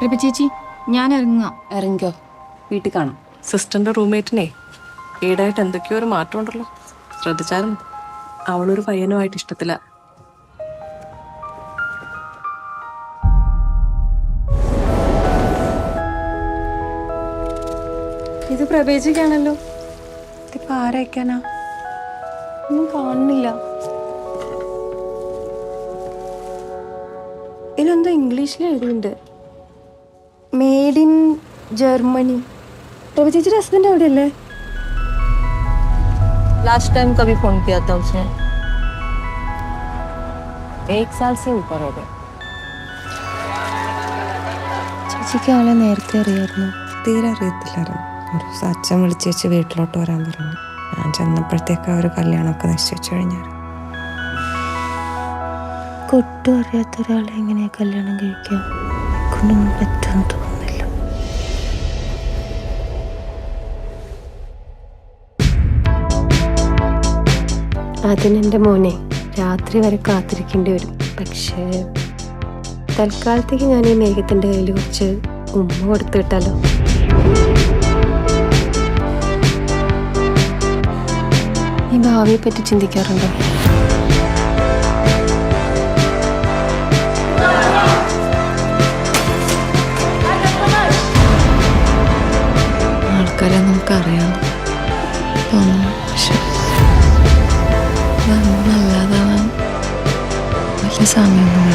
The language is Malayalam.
പ്രഭ ചേച്ചി ഞാൻ ഇറങ്ങാം. ഇറങ്ങിക്കോ, വീട്ടിൽ കാണാം. സിസ്റ്ററിന്റെ റൂംമേറ്റിനെ ഈടായിട്ട് എന്തൊക്കെയോ ഒരു മാറ്റം ഉണ്ടല്ലോ, ശ്രദ്ധിച്ചാലും അവളൊരു പയ്യനുമായിട്ട് ഇഷ്ടത്തില്ല. ഇത് പ്രവേശിക്കാണല്ലോ. ഇതിപ്പോ ആരയക്കാനാ? ഒന്നും കാണുന്നില്ല. ഇതിലെന്തോ ഇംഗ്ലീഷിൽ എഴുതിയിട്ടുണ്ട്, മെയ്ഡ് ഇൻ ജർമ്മनी. प्रभु ചേച്ചിയുടെ ഹസ്ബൻഡ് അവിടെയല്ലേ? लास्ट टाइम कभी फोन किया था उसने? 1 साल से ऊपर हो गया. ചേച്ചിക്ക് ആളെ നേരത്തെ അറിയായിരുന്നു? തീരെ അറിയത്തില്ലായിരുന്നു. ഒരു ദിവസം അച്ഛൻ വിളിച്ച് വെച്ച് വീട്ടിലോട്ട് വരാൻ പറഞ്ഞു. ഞാൻ ചെന്നപ്പോഴത്തേക്ക് ആ ഒരു കല്യാണമൊക്കെ നിശ്ചയിച്ചു കഴിഞ്ഞായിരുന്നു. കൊട്ടും അറിയാത്ത ഒരാളെ എങ്ങനെയാ കല്യാണം കഴിക്കാം? കൊണ്ടൊന്നും പറ്റുമെന്ന് തോന്നുന്നില്ല. അതിനെൻ്റെ മോനെ രാത്രി വരെ കാത്തിരിക്കേണ്ടി വരും. പക്ഷേ തൽക്കാലത്തേക്ക് ഞാൻ ഈ മേഘത്തിൻ്റെ കയ്യിൽ കുറച്ച് ഉമ്മ കൊടുത്തു വിട്ടാലോ? ഈ ഭാവിയെ പറ്റി ചിന്തിക്കാറുണ്ടോ? ആൾക്കാരെ നമുക്കറിയാം തോന്നും, പക്ഷെ നല്ലതാവാൻ വലിയ സമയമൊന്നും